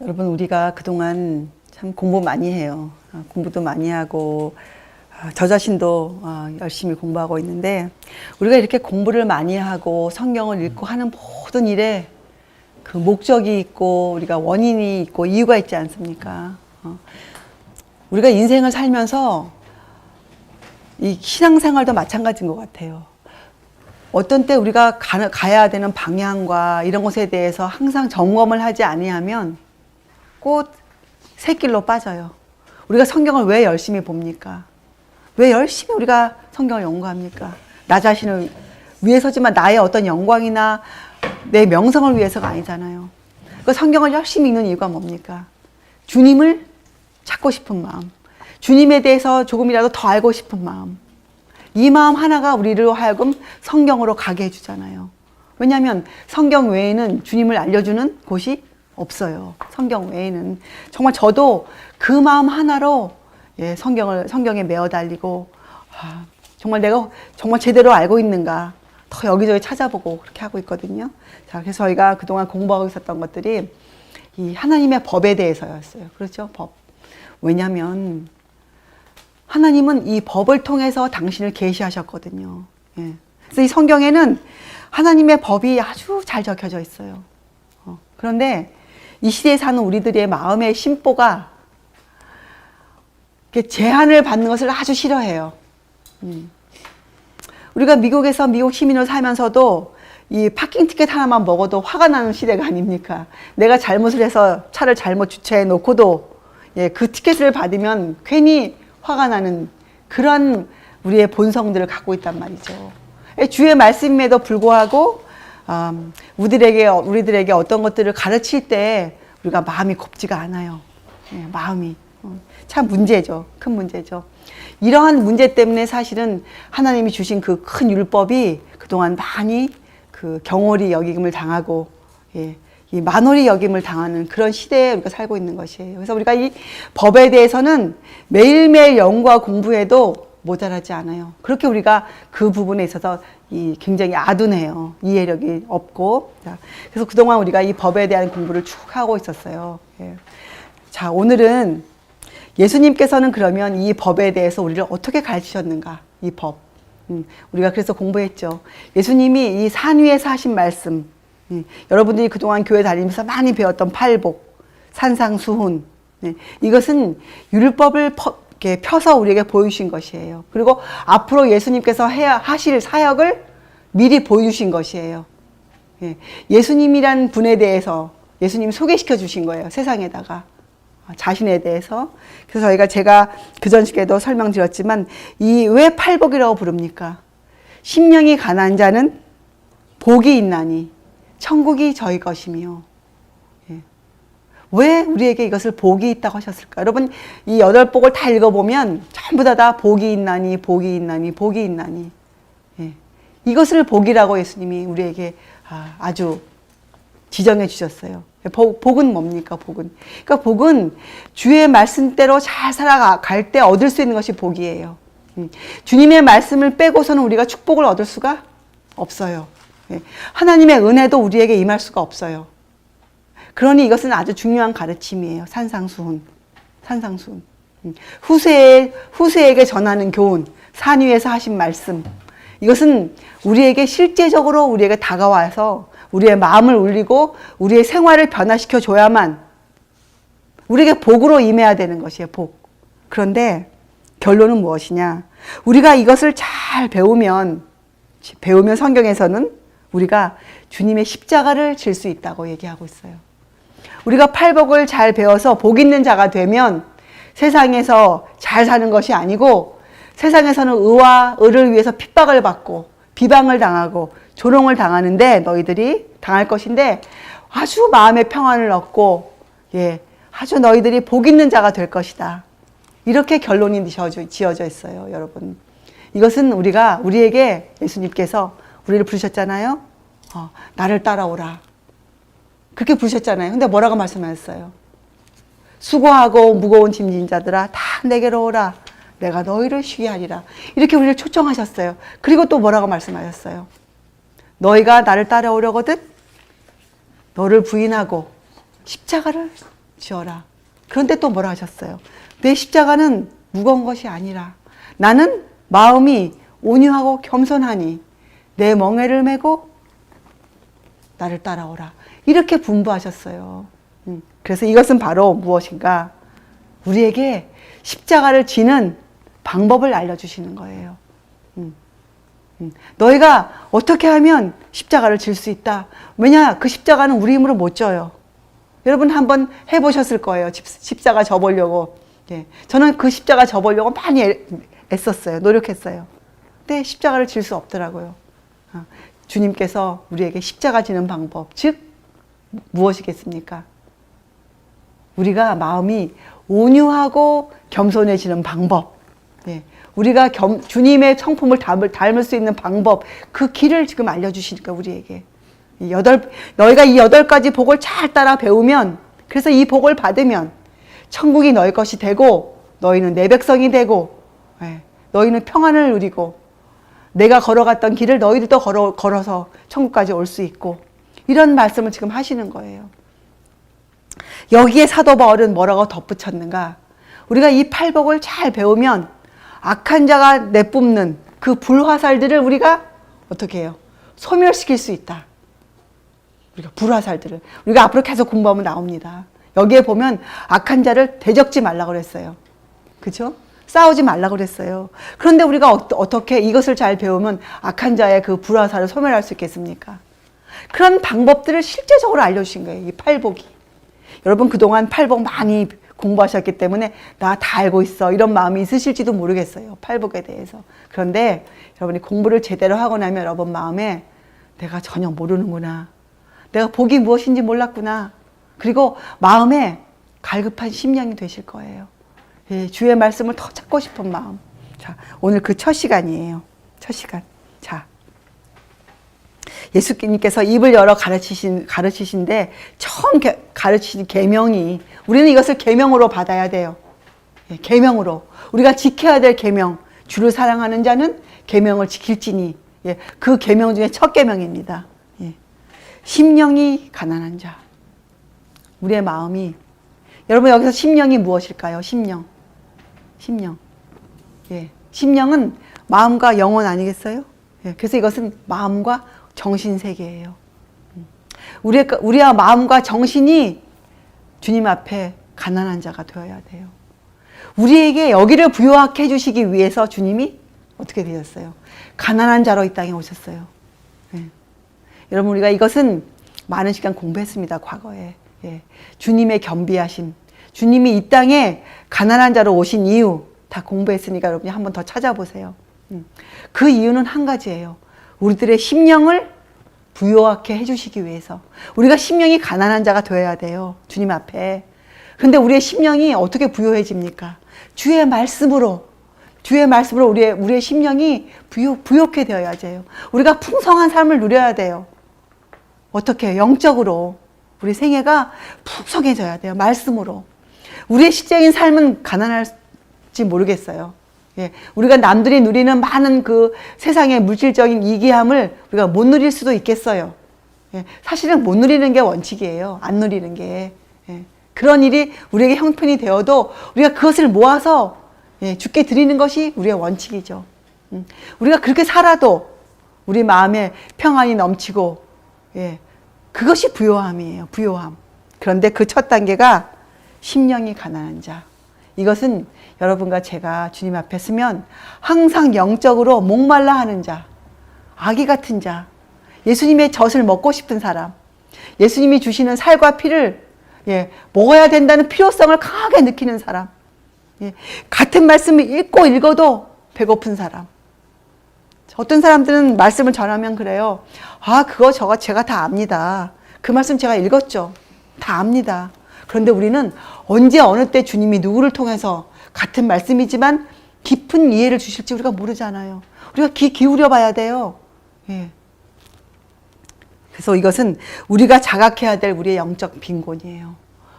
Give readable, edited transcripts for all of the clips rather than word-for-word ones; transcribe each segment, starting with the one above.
여러분, 우리가 그동안 참 공부 많이 해요. 공부도 많이 하고 저 자신도 열심히 공부하고 있는데, 우리가 이렇게 공부를 많이 하고 성경을 읽고 하는 모든 일에 그 목적이 있고 우리가 원인이 있고 이유가 있지 않습니까? 우리가 인생을 살면서 이 신앙생활도 마찬가지인 것 같아요. 어떤 때 우리가 가야 되는 방향과 이런 것에 대해서 항상 점검을 하지 아니하면 곧 새길로 빠져요. 우리가 성경을 왜 열심히 봅니까? 왜 열심히 우리가 성경을 연구합니까? 나 자신을 위해서지만 나의 어떤 영광이나 내 명성을 위해서가 아니잖아요. 그 성경을 열심히 읽는 이유가 뭡니까? 주님을 찾고 싶은 마음, 주님에 대해서 조금이라도 더 알고 싶은 마음, 이 마음 하나가 우리로 하여금 성경으로 가게 해주잖아요. 왜냐하면 성경 외에는 주님을 알려주는 곳이 없어요. 성경 외에는. 정말 저도 그 마음 하나로 성경에 매어 달리고, 정말 내가 정말 제대로 알고 있는가 더 여기저기 찾아보고 그렇게 하고 있거든요. 자, 그래서 저희가 그동안 공부하고 있었던 것들이 이 하나님의 법에 대해서였어요. 그렇죠? 법. 왜냐하면 하나님은 이 법을 통해서 당신을 계시하셨거든요. 그래서 이 성경에는 하나님의 법이 아주 잘 적혀져 있어요. 그런데 이 시대에 사는 우리들의 마음의 심보가 제한을 받는 것을 아주 싫어해요. 우리가 미국에서 미국 시민으로 살면서도 이 파킹 티켓 하나만 먹어도 화가 나는 시대가 아닙니까? 내가 잘못을 해서 차를 잘못 주차해 놓고도 그 티켓을 받으면 괜히 화가 나는 그런 우리의 본성들을 갖고 있단 말이죠. 주의 말씀임에도 불구하고 우리들에게 어떤 것들을 가르칠 때 우리가 마음이 곱지가 않아요. 마음이 참 문제죠. 큰 문제죠. 이러한 문제 때문에 사실은 하나님이 주신 그 큰 율법이 그동안 많이 그 경홀히 여김을 당하고 이 만홀히 여김을 당하는 그런 시대에 우리가 살고 있는 것이에요. 그래서 우리가 이 법에 대해서는 매일매일 연구와 공부해도 모자라지 않아요. 그렇게 우리가 그 부분에 있어서 굉장히 아둔해요. 이해력이 없고. 그래서 그동안 우리가 이 법에 대한 공부를 쭉 하고 있었어요. 자, 오늘은 예수님께서는 그러면 이 법에 대해서 우리를 어떻게 가르치셨는가? 이 법. 우리가 그래서 공부했죠. 예수님이 이 산 위에서 하신 말씀, 여러분들이 그동안 교회 다니면서 많이 배웠던 팔복, 산상수훈, 이것은 율법을 펴서 우리에게 보여주신 것이에요. 그리고 앞으로 예수님께서 하실 사역을 미리 보여주신 것이에요. 예수님이란 분에 대해서 예수님이 소개시켜 주신 거예요. 세상에다가. 자신에 대해서. 그래서 제가 그전 시간에도 설명드렸지만 왜 팔복이라고 부릅니까? 심령이 가난한 자는 복이 있나니 천국이 저희 것이며. 왜 우리에게 이것을 복이 있다고 하셨을까? 여러분, 이 8복을 다 읽어보면 전부 다 복이 있나니 복이 있나니 복이 있나니. 이것을 복이라고 예수님이 우리에게 아주 지정해 주셨어요. 복은 뭡니까? 복은. 그러니까 복은 주의 말씀대로 잘 살아갈 때 얻을 수 있는 것이 복이에요. 주님의 말씀을 빼고서는 우리가 축복을 얻을 수가 없어요. 하나님의 은혜도 우리에게 임할 수가 없어요. 그러니 이것은 아주 중요한 가르침이에요. 산상수훈. 산상수훈. 후세에게 전하는 교훈. 산 위에서 하신 말씀. 이것은 우리에게 실제적으로 우리에게 다가와서 우리의 마음을 울리고 우리의 생활을 변화시켜 줘야만 우리에게 복으로 임해야 되는 것이에요. 복. 그런데 결론은 무엇이냐? 우리가 이것을 잘 배우면 성경에서는 우리가 주님의 십자가를 질 수 있다고 얘기하고 있어요. 우리가 팔복을 잘 배워서 복 있는 자가 되면 세상에서 잘 사는 것이 아니고 세상에서는 의와 의를 위해서 핍박을 받고 비방을 당하고 조롱을 당하는데 너희들이 당할 것인데 아주 마음의 평안을 얻고 아주 너희들이 복 있는 자가 될 것이다. 이렇게 결론이 지어져 있어요. 여러분, 이것은 우리에게 예수님께서 우리를 부르셨잖아요. 나를 따라오라. 그렇게 부르셨잖아요. 근데 뭐라고 말씀하셨어요? 수고하고 무거운 짐진 자들아 다 내게로 오라. 내가 너희를 쉬게 하리라. 이렇게 우리를 초청하셨어요. 그리고 또 뭐라고 말씀하셨어요? 너희가 나를 따라오려거든 너를 부인하고 십자가를 지어라. 그런데 또 뭐라 하셨어요? 내 십자가는 무거운 것이 아니라 나는 마음이 온유하고 겸손하니 내 멍에를 메고 나를 따라오라. 이렇게 분부하셨어요. 그래서 이것은 바로 무엇인가? 우리에게 십자가를 지는 방법을 알려주시는 거예요. 너희가 어떻게 하면 십자가를 질 수 있다. 왜냐? 그 십자가는 우리 힘으로 못 져요. 여러분 한번 해보셨을 거예요. 십자가 져보려고. 예. 저는 그 십자가 져보려고 많이 애썼어요. 노력했어요. 근데 십자가를 질 수 없더라고요. 주님께서 우리에게 십자가 지는 방법, 즉 무엇이겠습니까? 우리가 마음이 온유하고 겸손해지는 방법, 예. 우리가 주님의 성품을 닮을 수 있는 방법, 그 길을 지금 알려주시니까 우리에게 너희가 이 8가지 복을 잘 따라 배우면, 그래서 이 복을 받으면 천국이 너희 것이 되고 너희는 내 백성이 되고, 예. 너희는 평안을 누리고 내가 걸어갔던 길을 너희들도 걸어서 천국까지 올 수 있고, 이런 말씀을 지금 하시는 거예요. 여기에 사도 바울은 뭐라고 덧붙였는가? 우리가 이 팔복을 잘 배우면 악한 자가 내뿜는 그 불화살들을 우리가 어떻게 해요? 소멸시킬 수 있다. 우리가 불화살들을. 우리가 앞으로 계속 공부하면 나옵니다. 여기에 보면 악한 자를 대적지 말라고 그랬어요. 그죠? 싸우지 말라고 그랬어요. 그런데 우리가 어떻게 이것을 잘 배우면 악한 자의 그 불화살을 소멸할 수 있겠습니까? 그런 방법들을 실제적으로 알려주신 거예요. 이 팔복이. 여러분 그동안 팔복 많이 공부하셨기 때문에 나 다 알고 있어, 이런 마음이 있으실지도 모르겠어요. 팔복에 대해서. 그런데 여러분이 공부를 제대로 하고 나면 여러분 마음에 내가 전혀 모르는구나, 내가 복이 무엇인지 몰랐구나, 그리고 마음에 갈급한 심령이 되실 거예요. 예, 주의 말씀을 더 찾고 싶은 마음. 자, 오늘 그 첫 시간이에요. 첫 시간. 자, 예수님께서 입을 열어 가르치신데 처음 가르치신 계명이, 우리는 이것을 계명으로 받아야 돼요. 예, 계명으로 우리가 지켜야 될 계명, 주를 사랑하는 자는 계명을 지킬지니, 예, 그 계명 중에 첫 계명입니다. 예, 심령이 가난한 자. 우리의 마음이, 여러분 여기서 심령이 무엇일까요? 심령. 예, 심령은 마음과 영혼 아니겠어요? 예, 그래서 이것은 마음과 정신 세계예요. 우리와 마음과 정신이 주님 앞에 가난한 자가 되어야 돼요. 우리에게 여기를 부요하게 해주시기 위해서 주님이 어떻게 되셨어요? 가난한 자로 이 땅에 오셨어요. 예. 여러분 우리가 이것은 많은 시간 공부했습니다. 과거에. 예. 주님의 겸비하심, 주님이 이 땅에 가난한 자로 오신 이유 다 공부했으니까 여러분이 한 번 더 찾아보세요. 그 이유는 한 가지예요. 우리들의 심령을 부요하게 해주시기 위해서. 우리가 심령이 가난한 자가 되어야 돼요. 주님 앞에. 그런데 우리의 심령이 어떻게 부요해집니까? 주의 말씀으로 우리의 심령이 부요케 되어야 돼요. 우리가 풍성한 삶을 누려야 돼요. 어떻게? 영적으로. 우리 생애가 풍성해져야 돼요. 말씀으로. 우리의 실제적인 삶은 가난할지 모르겠어요. 예, 우리가 남들이 누리는 많은 그 세상의 물질적인 이기함을 우리가 못 누릴 수도 있겠어요. 예, 사실은 못 누리는 게 원칙이에요. 안 누리는 게. 예, 그런 일이 우리에게 형편이 되어도 우리가 그것을 모아서 예, 주께 드리는 것이 우리의 원칙이죠. 우리가 그렇게 살아도 우리 마음에 평안이 넘치고, 예, 그것이 부요함이에요. 부요함. 그런데 그 첫 단계가 심령이 가난한 자. 이것은 여러분과 제가 주님 앞에 서면 항상 영적으로 목말라 하는 자, 아기 같은 자, 예수님의 젖을 먹고 싶은 사람, 예수님이 주시는 살과 피를 예, 먹어야 된다는 필요성을 강하게 느끼는 사람, 예, 같은 말씀을 읽어도 배고픈 사람. 어떤 사람들은 말씀을 전하면 그래요. 아, 그거 저거 제가 다 압니다. 그 말씀 제가 읽었죠. 다 압니다. 그런데 우리는 언제 어느 때 주님이 누구를 통해서 같은 말씀이지만 깊은 이해를 주실지 우리가 모르잖아요. 우리가 귀 기울여 봐야 돼요. 예. 그래서 이것은 우리가 자각해야 될 우리의 영적 빈곤이에요.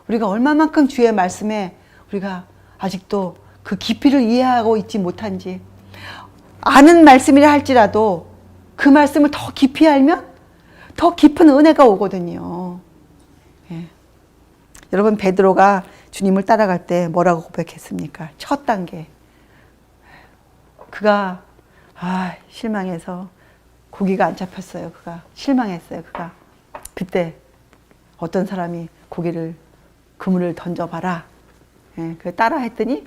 우리가 얼마만큼 주의 말씀에 우리가 아직도 그 깊이를 이해하고 있지 못한지, 아는 말씀이라 할지라도 그 말씀을 더 깊이 알면 더 깊은 은혜가 오거든요. 예. 여러분 베드로가 주님을 따라갈 때 뭐라고 고백했습니까? 첫 단계. 그가 실망해서 고기가 안 잡혔어요. 그가 실망했어요. 그가 그때 어떤 사람이 고기를 그물을 던져봐라. 예, 그 따라 했더니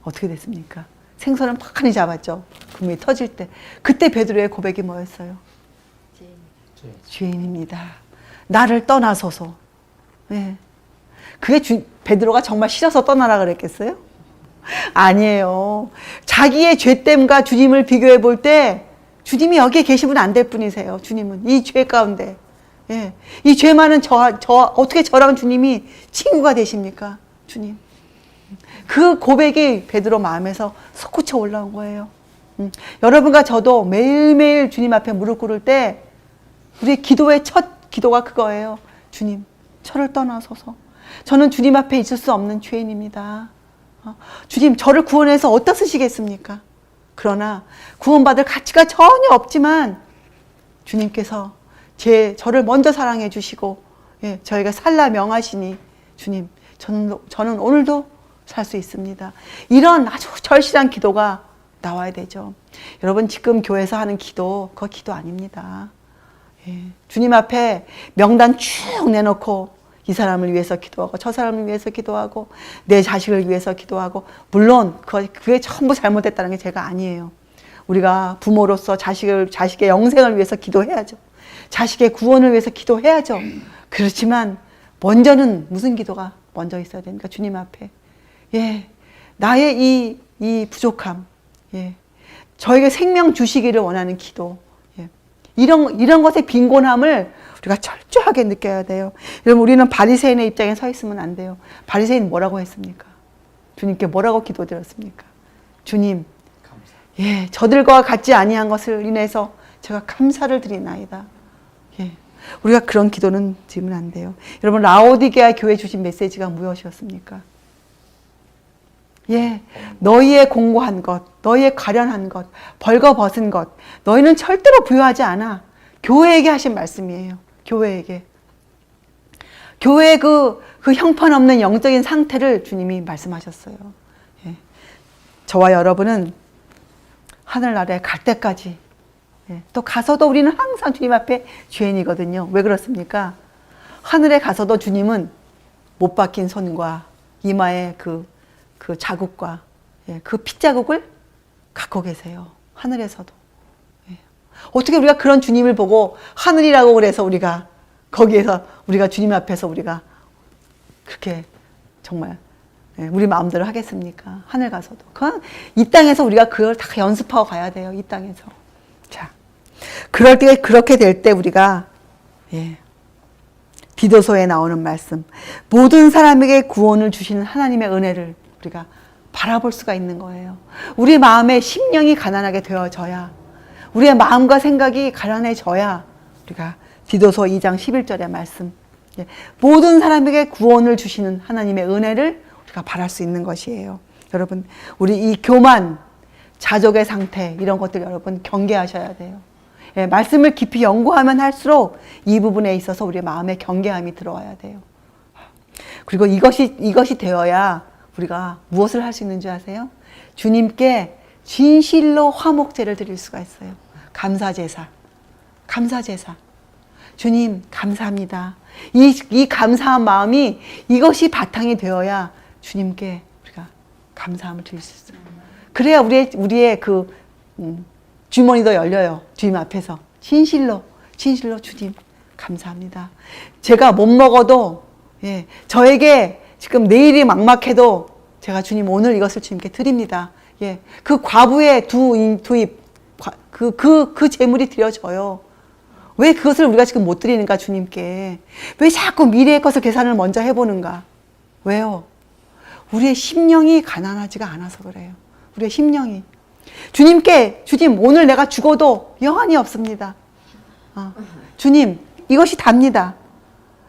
어떻게 됐습니까? 생선을 많이 잡았죠. 그물이 터질 때. 그때 베드로의 고백이 뭐였어요? 죄인입니다. 나를 떠나소서. 예. 그게 베드로가 정말 싫어서 떠나라 그랬겠어요? 아니에요. 자기의 죄됨과 주님을 비교해 볼 때 주님이 여기에 계시면 안 될 뿐이세요. 주님은 이 죄 가운데. 예. 이 죄 많은 어떻게 저랑 주님이 친구가 되십니까? 주님. 그 고백이 베드로 마음에서 솟구쳐 올라온 거예요. 여러분과 저도 매일매일 주님 앞에 무릎 꿇을 때 우리의 기도의 첫 기도가 그거예요. 주님, 저를 떠나소서. 저는 주님 앞에 있을 수 없는 죄인입니다. 주님, 저를 구원해서 어디다 쓰시겠습니까? 그러나 구원받을 가치가 전혀 없지만 주님께서 저를 먼저 사랑해 주시고 저희가 살라 명하시니 주님, 저는 오늘도 살 수 있습니다. 이런 아주 절실한 기도가 나와야 되죠. 여러분 지금 교회에서 하는 기도, 그거 기도 아닙니다. 주님 앞에 명단 쭉 내놓고 이 사람을 위해서 기도하고 저 사람을 위해서 기도하고 내 자식을 위해서 기도하고 물론 그게 전부 잘못됐다는 게 제가 아니에요. 우리가 부모로서 자식의 영생을 위해서 기도해야죠. 자식의 구원을 위해서 기도해야죠. 그렇지만 먼저는 무슨 기도가 먼저 있어야 됩니까? 주님 앞에 나의 이 부족함, 저에게 생명 주시기를 원하는 기도, 이런 것의 빈곤함을 우리가 철저하게 느껴야 돼요. 여러분 우리는 바리새인의 입장에 서 있으면 안 돼요. 바리새인 뭐라고 했습니까? 주님께 뭐라고 기도드렸습니까? 주님, 저들과 같지 아니한 것을 인해서 제가 감사를 드리나이다. 우리가 그런 기도는 드리면 안 돼요. 여러분 라오디게아 교회 주신 메시지가 무엇이었습니까? 너희의 공고한 것, 너희의 가련한 것, 벌거벗은 것, 너희는 절대로 부여하지 않아. 교회에게 하신 말씀이에요. 교회에게. 교회의 그 형편없는 영적인 상태를 주님이 말씀하셨어요. 저와 여러분은 하늘나라에 갈 때까지 또 가서도 우리는 항상 주님 앞에 죄인이거든요. 왜 그렇습니까? 하늘에 가서도 주님은 못 박힌 손과 이마에 그 자국과 그 핏자국을 갖고 계세요. 하늘에서도. 어떻게 우리가 그런 주님을 보고 하늘이라고 그래서 우리가 거기에서 우리가 주님 앞에서 우리가 그렇게 정말 우리 마음대로 하겠습니까? 하늘 가서도. 이 땅에서 우리가 그걸 다 연습하고 가야 돼요. 이 땅에서. 자, 그럴 때 그렇게 될 때 우리가 디도서에 나오는 말씀, 모든 사람에게 구원을 주시는 하나님의 은혜를 우리가 바라볼 수가 있는 거예요. 우리 마음의 심령이 가난하게 되어져야, 우리의 마음과 생각이 가난해져야 우리가 디도서 2장 11절의 말씀, 모든 사람에게 구원을 주시는 하나님의 은혜를 우리가 바랄 수 있는 것이에요. 여러분, 우리 이 교만, 자족의 상태 이런 것들 여러분 경계하셔야 돼요. 말씀을 깊이 연구하면 할수록 이 부분에 있어서 우리의 마음에 경계함이 들어와야 돼요. 그리고 이것이 되어야 우리가 무엇을 할 수 있는 줄 아세요? 주님께 진실로 화목제를 드릴 수가 있어요. 감사제사. 주님 감사합니다. 이 감사한 마음이 이것이 바탕이 되어야 주님께 우리가 감사함을 드릴 수 있어요. 그래야 우리의 주머니도 열려요. 주님 앞에서 진실로 주님 감사합니다. 제가 못 먹어도 저에게 지금 내일이 막막해도 제가 주님 오늘 이것을 주님께 드립니다. 그 과부의 두 입 그 재물이 드려져요. 왜 그것을 우리가 지금 못 드리는가 주님께? 왜 자꾸 미래의 것을 계산을 먼저 해보는가? 왜요? 우리의 심령이 가난하지가 않아서 그래요. 우리의 심령이. 주님께 주님 오늘 내가 죽어도 여한이 없습니다. 주님 이것이 답니다.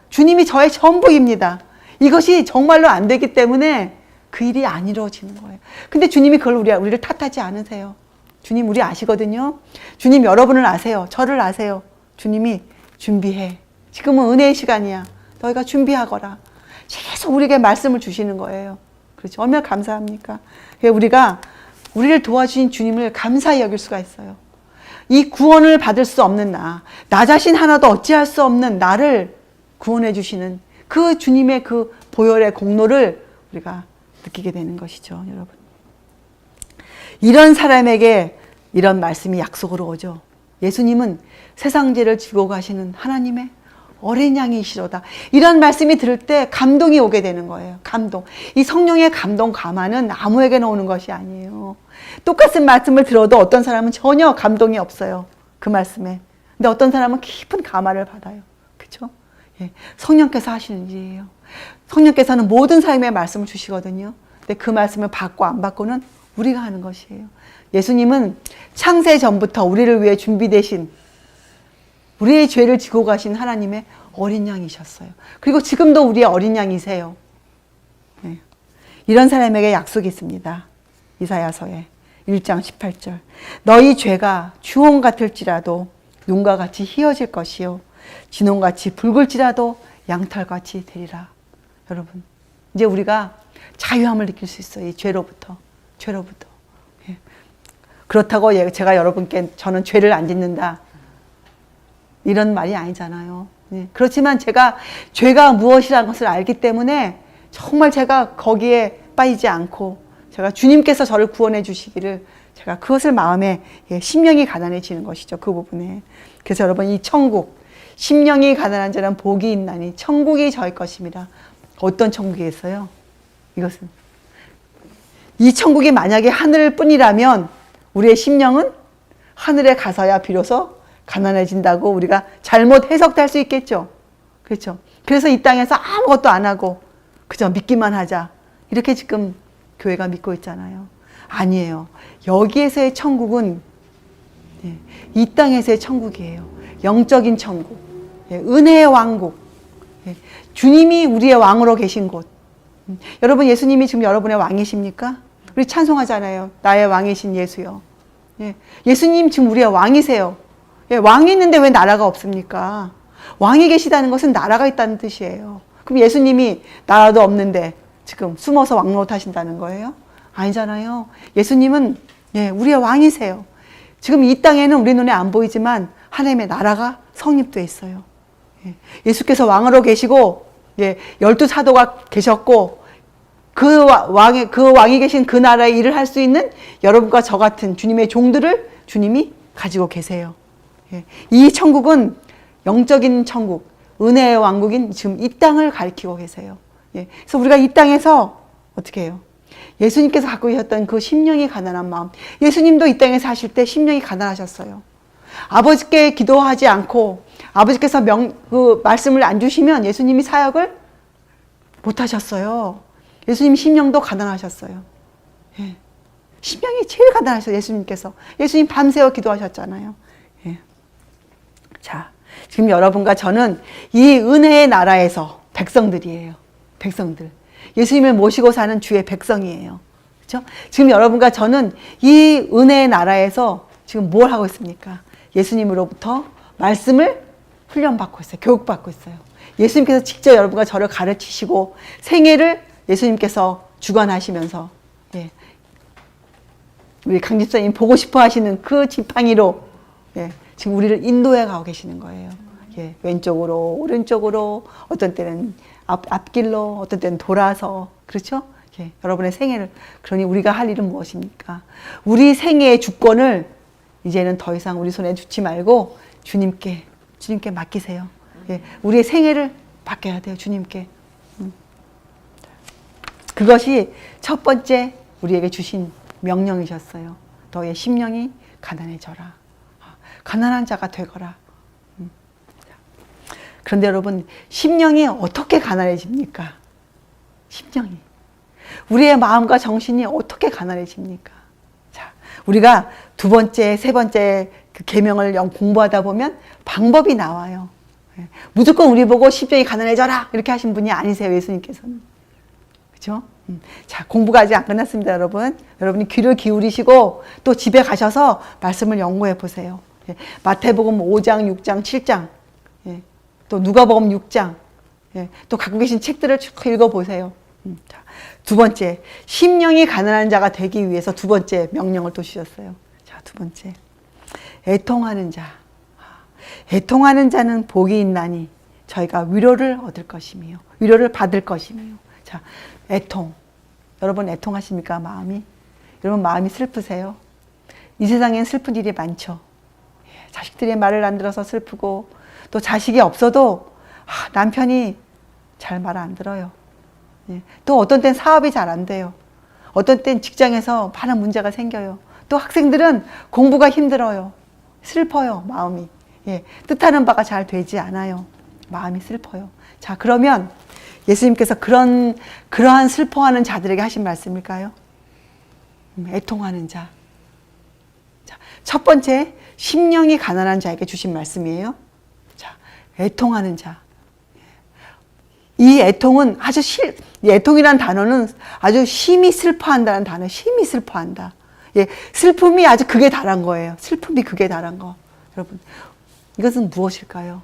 주님이 저의 전부입니다. 이것이 정말로 안 되기 때문에 그 일이 안 이루어지는 거예요. 근데 주님이 그걸 우리를 탓하지 않으세요. 주님 우리 아시거든요. 주님 여러분을 아세요. 저를 아세요. 주님이 준비해. 지금은 은혜의 시간이야. 너희가 준비하거라. 계속 우리에게 말씀을 주시는 거예요. 그렇죠? 얼마나 감사합니까? 우리가 우리를 도와주신 주님을 감사히 여길 수가 있어요. 이 구원을 받을 수 없는 나 자신 하나도 어찌할 수 없는 나를 구원해 주시는 그 주님의 그 보혈의 공로를 우리가 느끼게 되는 것이죠, 여러분. 이런 사람에게 이런 말씀이 약속으로 오죠. 예수님은 세상 죄를 지고 가시는 하나님의 어린 양이시로다. 이런 말씀이 들을 때 감동이 오게 되는 거예요. 감동. 이 성령의 감동 감화는 아무에게나 오는 것이 아니에요. 똑같은 말씀을 들어도 어떤 사람은 전혀 감동이 없어요. 그 말씀에. 근데 어떤 사람은 깊은 감화를 받아요. 그렇죠? 예. 성령께서 하시는 일이에요. 성령께서는 모든 삶의 말씀을 주시거든요. 근데 그 말씀을 받고 안 받고는 우리가 하는 것이에요. 예수님은 창세 전부터 우리를 위해 준비되신 우리의 죄를 지고 가신 하나님의 어린 양이셨어요. 그리고 지금도 우리의 어린 양이세요. 네. 이런 사람에게 약속이 있습니다. 이사야서에 1장 18절. 너희 죄가 주홍 같을지라도 눈과 같이 희어질 것이요 진홍같이 붉을지라도 양털같이 되리라. 여러분, 이제 우리가 자유함을 느낄 수 있어요. 이 죄로부터. 예. 그렇다고 제가 여러분께 저는 죄를 안 짓는다, 이런 말이 아니잖아요. 예. 그렇지만 제가 죄가 무엇이라는 것을 알기 때문에 정말 제가 거기에 빠지지 않고 제가 주님께서 저를 구원해 주시기를 제가 그것을 마음에 심령이 가난해지는 것이죠. 그 부분에. 그래서 여러분, 이 천국, 심령이 가난한 자는 복이 있나니 천국이 저의 것입니다. 어떤 천국이겠어요? 이것은 이 천국이 만약에 하늘 뿐이라면 우리의 심령은 하늘에 가서야 비로소 가난해진다고 우리가 잘못 해석할 수 있겠죠. 그렇죠? 그래서 이 땅에서 아무것도 안 하고 그저 믿기만 하자, 이렇게 지금 교회가 믿고 있잖아요. 아니에요. 여기에서의 천국은 이 땅에서의 천국이에요. 영적인 천국, 은혜의 왕국, 주님이 우리의 왕으로 계신 곳. 여러분, 예수님이 지금 여러분의 왕이십니까? 우리 찬송하잖아요. 나의 왕이신 예수요. 예수님 지금 우리의 왕이세요. 왕이 있는데 왜 나라가 없습니까? 왕이 계시다는 것은 나라가 있다는 뜻이에요. 그럼 예수님이 나라도 없는데 지금 숨어서 왕노릇 하신다는 거예요? 아니잖아요. 예수님은 우리의 왕이세요. 지금 이 땅에는 우리 눈에 안 보이지만 하나님의 나라가 성립되어 있어요. 예수께서 왕으로 계시고 12사도가 계셨고 그 왕이 계신 그 나라의 일을 할 수 있는 여러분과 저 같은 주님의 종들을 주님이 가지고 계세요. 이 천국은 영적인 천국, 은혜의 왕국인 지금 이 땅을 가리키고 계세요. 그래서 우리가 이 땅에서 어떻게 해요? 예수님께서 갖고 계셨던 그 심령이 가난한 마음, 예수님도 이 땅에 사실 때 심령이 가난하셨어요. 아버지께 기도하지 않고 아버지께서 그 말씀을 안 주시면 예수님이 사역을 못 하셨어요. 예수님 심령도 가난하셨어요. 심령이 제일 가난하셨어요. 예수님께서. 예수님 밤새워 기도하셨잖아요. 자, 지금 여러분과 저는 이 은혜의 나라에서 백성들이에요. 백성들. 예수님을 모시고 사는 주의 백성이에요. 그렇죠? 지금 여러분과 저는 이 은혜의 나라에서 지금 뭘 하고 있습니까? 예수님으로부터 말씀을 훈련받고 있어요. 교육받고 있어요. 예수님께서 직접 여러분과 저를 가르치시고 생애를 예수님께서 주관하시면서 우리 강 집사님 보고 싶어 하시는 그 지팡이로 지금 우리를 인도해 가고 계시는 거예요. 왼쪽으로, 오른쪽으로, 어떤 때는 앞길로, 어떤 때는 돌아서, 그렇죠? 여러분의 생애를. 그러니 우리가 할 일은 무엇입니까? 우리 생애의 주권을 이제는 더 이상 우리 손에 두지 말고 주님께 맡기세요. 우리의 생애를 맡겨야 돼요, 주님께. 그것이 첫 번째 우리에게 주신 명령이셨어요. 너의 심령이 가난해져라. 가난한 자가 되거라. 그런데 여러분, 심령이 어떻게 가난해집니까? 심령이. 우리의 마음과 정신이 어떻게 가난해집니까? 자, 우리가 두 번째, 세 번째 그 계명을 공부하다 보면 방법이 나와요. 무조건 우리 보고 심령이 가난해져라 이렇게 하신 분이 아니세요, 예수님께서는. 그렇죠? 자, 공부가 아직 안 끝났습니다, 여러분. 여러분이 귀를 기울이시고 또 집에 가셔서 말씀을 연구해 보세요. 마태복음 5장, 6장, 7장, 또 누가복음 6장, 예, 또 갖고 계신 책들을 쭉 읽어보세요. 자, 두 번째, 심령이 가난한 자가 되기 위해서 두 번째 명령을 또 주셨어요. 자, 두 번째, 애통하는 자. 애통하는 자는 복이 있나니 저희가 위로를 얻을 것이며 위로를 받을 것이며. 자, 애통. 여러분 애통하십니까? 마음이? 여러분 마음이 슬프세요? 이 세상엔 슬픈 일이 많죠. 자식들이 말을 안 들어서 슬프고, 또 자식이 없어도 남편이 잘 말 안 들어요. 또 어떤 땐 사업이 잘 안 돼요. 어떤 땐 직장에서 많은 문제가 생겨요. 또 학생들은 공부가 힘들어요. 슬퍼요, 마음이. 뜻하는 바가 잘 되지 않아요. 마음이 슬퍼요. 자, 그러면 예수님께서 그러한 슬퍼하는 자들에게 하신 말씀일까요? 애통하는 자. 자, 첫 번째, 심령이 가난한 자에게 주신 말씀이에요. 자, 애통하는 자. 이 애통은 애통이라는 단어는 아주 심히 슬퍼한다는 단어, 심히 슬퍼한다. 슬픔이 아주 극에 달한 거예요. 슬픔이 극에 달한 거. 여러분, 이것은 무엇일까요?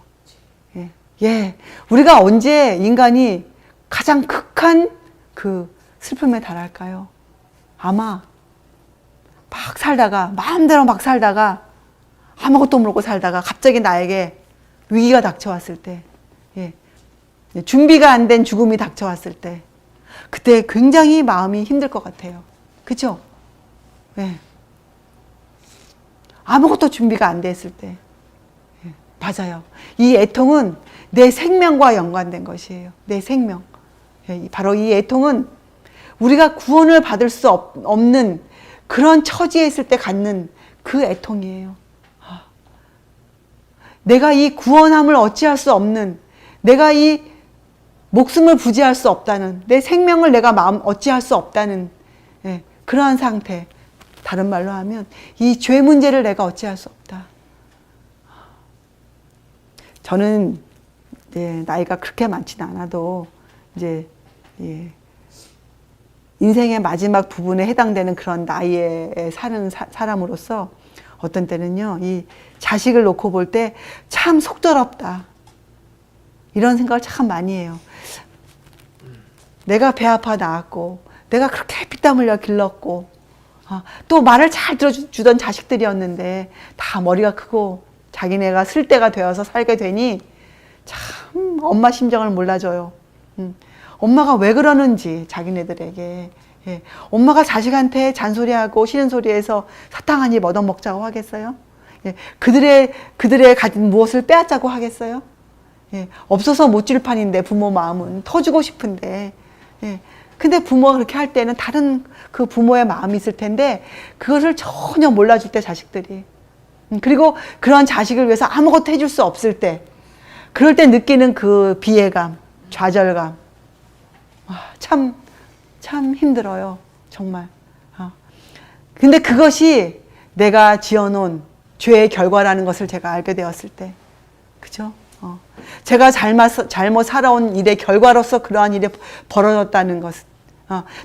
우리가 언제 인간이 가장 극한 그 슬픔에 달할까요? 아마 막 살다가, 마음대로 막 살다가, 아무것도 모르고 살다가 갑자기 나에게 위기가 닥쳐왔을 때, 준비가 안 된 죽음이 닥쳐왔을 때, 그때 굉장히 마음이 힘들 것 같아요. 그죠? 아무것도 준비가 안 됐을 때. 맞아요. 이 애통은 내 생명과 연관된 것이에요. 내 생명. 바로 이 애통은 우리가 구원을 받을 수 없는 그런 처지에 있을 때 갖는 그 애통이에요. 내가 이 구원함을 어찌할 수 없는, 내가 이 목숨을 부지할 수 없다는, 내 생명을 내가 어찌할 수 없다는 그러한 상태. 다른 말로 하면 이 죄 문제를 내가 어찌할 수 없다. 저는 나이가 그렇게 많지는 않아도 이제 인생의 마지막 부분에 해당되는 그런 나이에 사는 사람으로서 어떤 때는요, 이 자식을 놓고 볼 때 참 속더럽다. 이런 생각을 참 많이 해요. 내가 배 아파 낳았고, 내가 그렇게 피땀 흘려 길렀고, 또 말을 잘 들어주던 자식들이었는데 다 머리가 크고 자기네가 쓸 때가 되어서 살게 되니 참 엄마 심정을 몰라줘요. 엄마가 왜 그러는지 자기네들에게. 엄마가 자식한테 잔소리하고 싫은 소리해서 사탕 한 입 얻어먹자고 하겠어요? 그들의 가진 무엇을 빼앗자고 하겠어요? 없어서 못 줄 판인데 부모 마음은 터주고 싶은데. 근데 부모가 그렇게 할 때는 다른 그 부모의 마음이 있을 텐데 그것을 전혀 몰라줄 때 자식들이. 그리고 그런 자식을 위해서 아무것도 해줄 수 없을 때, 그럴 때 느끼는 그 비애감, 좌절감. 참 힘들어요. 정말. 근데 그것이 내가 지어놓은 죄의 결과라는 것을 제가 알게 되었을 때. 그죠? 제가 잘못 살아온 일의 결과로서 그러한 일이 벌어졌다는 것.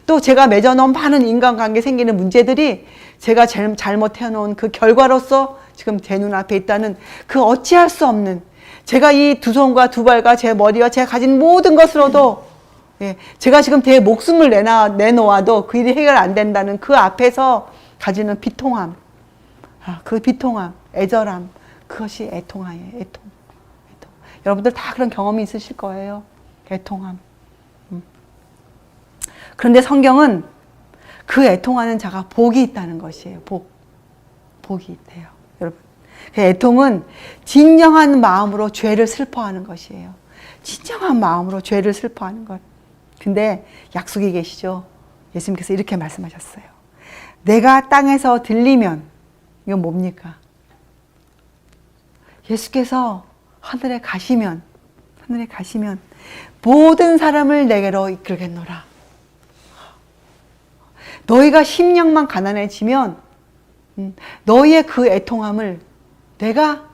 또 제가 맺어놓은 많은 인간관계 생기는 문제들이 제가 잘못해놓은 그 결과로서 지금 제 눈앞에 있다는 그 어찌할 수 없는, 제가 이 두 손과 두 발과 제 머리와 제가 가진 모든 것으로도 제가 지금 제 목숨을 내놓아도 그 일이 해결 안 된다는 그 앞에서 가지는 비통함, 그 비통함, 애절함, 그것이 애통함이에요. 애통. 여러분들 다 그런 경험이 있으실 거예요. 애통함. 그런데 성경은 그 애통하는 자가 복이 있다는 것이에요. 복이 있대요. 여러분, 그 애통은 진정한 마음으로 죄를 슬퍼하는 것이에요. 진정한 마음으로 죄를 슬퍼하는 것. 근데 약속이 계시죠. 예수님께서 이렇게 말씀하셨어요. 내가 땅에서 들리면, 이건 뭡니까? 예수께서 하늘에 가시면 모든 사람을 내게로 이끌겠노라. 너희가 심령만 가난해지면 너희의 그 애통함을 내가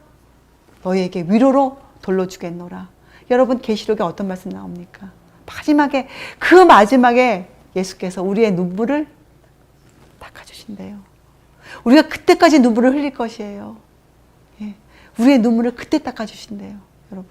너희에게 위로로 돌려주겠노라. 여러분, 계시록에 어떤 말씀 나옵니까? 마지막에 예수께서 우리의 눈물을 닦아주신대요. 우리가 그때까지 눈물을 흘릴 것이에요. 우리의 눈물을 그때 닦아주신대요. 여러분.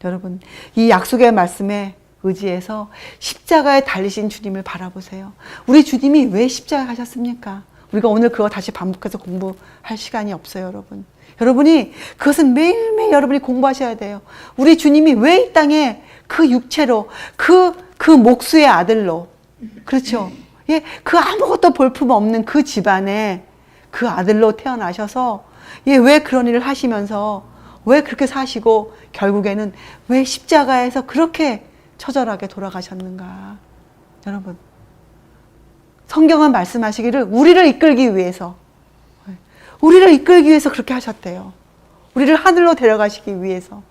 여러분, 이 약속의 말씀에 의지해서 십자가에 달리신 주님을 바라보세요. 우리 주님이 왜 십자가에 가셨습니까? 우리가 오늘 그거 다시 반복해서 공부할 시간이 없어요, 여러분. 여러분이 그것은 매일매일 여러분이 공부하셔야 돼요. 우리 주님이 왜 이 땅에 그 육체로 그 목수의 아들로, 그렇죠? 예, 그 아무것도 볼품 없는 그 집안에 그 아들로 태어나셔서, 예, 왜 그런 일을 하시면서 왜 그렇게 사시고 결국에는 왜 십자가에서 그렇게 처절하게 돌아가셨는가? 여러분, 성경은 말씀하시기를 우리를 이끌기 위해서 그렇게 하셨대요. 우리를 하늘로 데려가시기 위해서,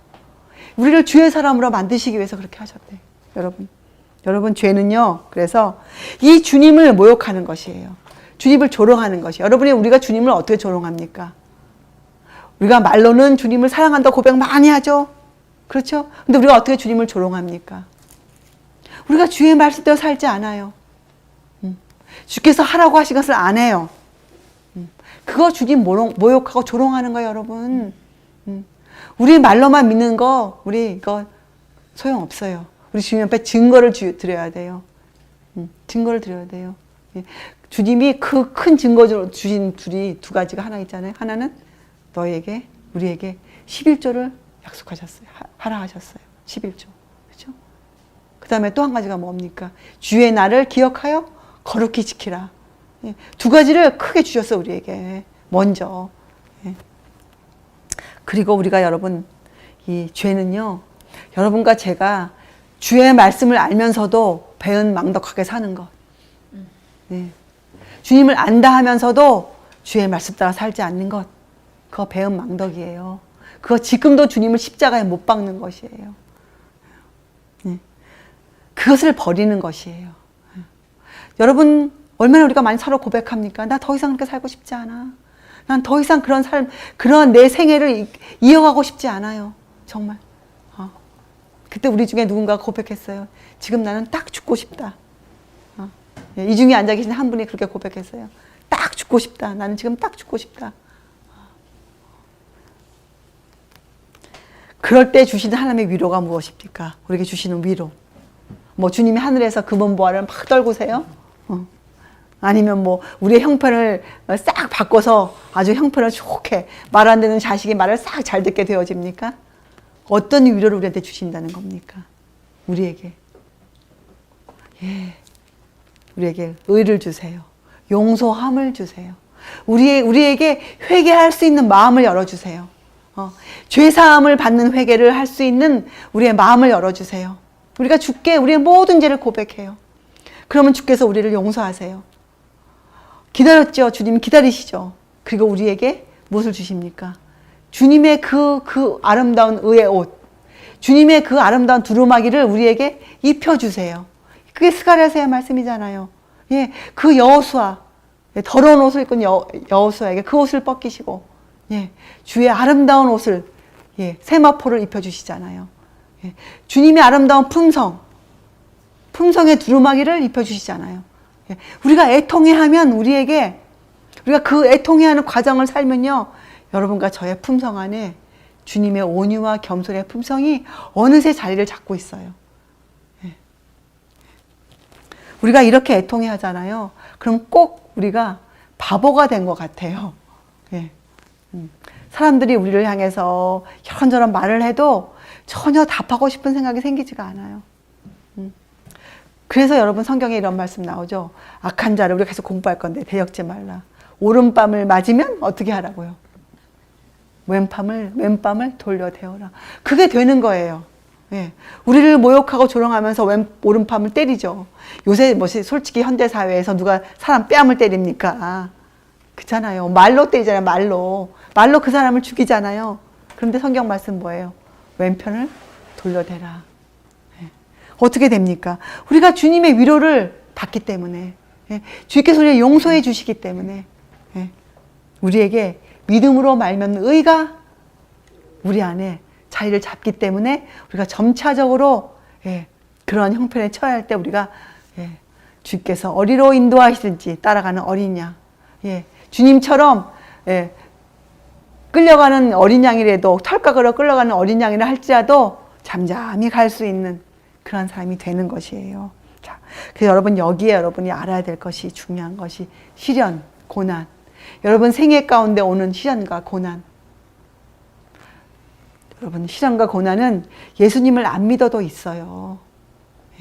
우리를 주의 사람으로 만드시기 위해서 그렇게 하셨대요. 여러분 죄는요, 그래서 이 주님을 모욕하는 것이에요. 주님을 조롱하는 것이에요. 우리가 주님을 어떻게 조롱합니까? 우리가 말로는 주님을 사랑한다 고백 많이 하죠. 그렇죠? 근데 우리가 어떻게 주님을 조롱합니까? 우리가 주의 말씀대로 살지 않아요. 주께서 하라고 하신 것을 안 해요. 그거 주님 모욕하고 조롱하는 거예요, 여러분. 우리 말로만 믿는 거, 우리 이거 소용없어요. 우리 주님 앞에 증거를 드려야 돼요. 증거를 드려야 돼요. 주님이 그 큰 증거 주신 두 가지가 하나 있잖아요. 하나는 너에게, 우리에게 11조를 약속하셨어요. 하라 하셨어요. 11조. 그렇죠? 그 다음에 또 한 가지가 뭡니까? 주의 날을 기억하여 거룩히 지키라. 두 가지를 크게 주셨어, 우리에게. 먼저. 그리고 우리가 여러분, 이 죄는요, 여러분과 제가 주의 말씀을 알면서도 배은망덕하게 사는 것. 주님을 안다 하면서도 주의 말씀 따라 살지 않는 것. 그거 배은망덕이에요. 그거 지금도 주님을 십자가에 못 박는 것이에요. 그것을 버리는 것이에요. 여러분, 얼마나 우리가 많이 서로 고백합니까? 나 더 이상 그렇게 살고 싶지 않아. 난 더 이상 그런 삶, 그런 내 생애를 이어가고 싶지 않아요. 정말. 그때 우리 중에 누군가가 고백했어요. 지금 나는 딱 죽고 싶다. 이 중에 앉아 계신 한 분이 그렇게 고백했어요. 딱 죽고 싶다. 나는 지금 딱 죽고 싶다. 그럴 때 주시는 하나님의 위로가 무엇입니까? 우리에게 주시는 위로. 뭐 주님이 하늘에서 금은보화를 막 떨구세요? 아니면 뭐 우리의 형편을 싹 바꿔서 아주 형편을 좋게 말 안 되는 자식이 말을 싹 잘 듣게 되어집니까? 어떤 위로를 우리한테 주신다는 겁니까? 우리에게. 예. 우리에게 의를 주세요. 용서함을 주세요. 우리에게 회개할 수 있는 마음을 열어주세요. 죄사함을 받는 회개를 할 수 있는 우리의 마음을 열어주세요. 우리가 주께 우리의 모든 죄를 고백해요. 그러면 주께서 우리를 용서하세요. 기다렸죠. 주님 기다리시죠. 그리고 우리에게 무엇을 주십니까? 주님의 그 아름다운 의의 옷, 주님의 그 아름다운 두루마기를 우리에게 입혀주세요. 그게 스가랴서의 말씀이잖아요. 예, 그 여호수아, 더러운 옷을 입고 여호수아에게 그 옷을 벗기시고, 예, 주의 아름다운 옷을, 예, 세마포를 입혀주시잖아요. 예, 주님의 아름다운 품성의 두루마기를 입혀주시잖아요. 예, 우리가 애통해하면 우리가 그 애통해하는 과정을 살면요, 여러분과 저의 품성 안에 주님의 온유와 겸손의 품성이 어느새 자리를 잡고 있어요. 예. 우리가 이렇게 애통해 하잖아요. 그럼 꼭 우리가 바보가 된 것 같아요. 예. 사람들이 우리를 향해서 이런저런 말을 해도 전혀 답하고 싶은 생각이 생기지가 않아요. 그래서 여러분 성경에 이런 말씀 나오죠. 악한 자를 우리가 계속 공부할 건데 대적지 말라. 오른밤을 맞으면 어떻게 하라고요? 왼밤을 돌려대어라. 그게 되는 거예요. 예. 우리를 모욕하고 조롱하면서 오른밤을 때리죠. 요새 솔직히 현대사회에서 누가 사람 뺨을 때립니까? 그렇잖아요. 말로 때리잖아요. 말로 그 사람을 죽이잖아요. 그런데 성경 말씀 뭐예요? 왼편을 돌려대라. 예. 어떻게 됩니까? 우리가 주님의 위로를 받기 때문에, 예. 주께서 우리를 용서해 주시기 때문에, 예. 우리에게 믿음으로 말면 의가 우리 안에 자리를 잡기 때문에 우리가 점차적으로, 예, 그런 형편에 처할 때 우리가, 예, 주께서 어디로 인도하시든지 따라가는 어린 양, 예, 주님처럼, 끌려가는 어린 양이라도, 털각으로 끌려가는 어린 양이라 할지라도 잠잠히 갈 수 있는 그런 사람이 되는 것이에요. 자, 그래서 여러분 여기에 여러분이 알아야 될 것이 중요한 것이 시련, 고난. 여러분 생애 가운데 오는 시련과 고난. 여러분 시련과 고난은 예수님을 안 믿어도 있어요.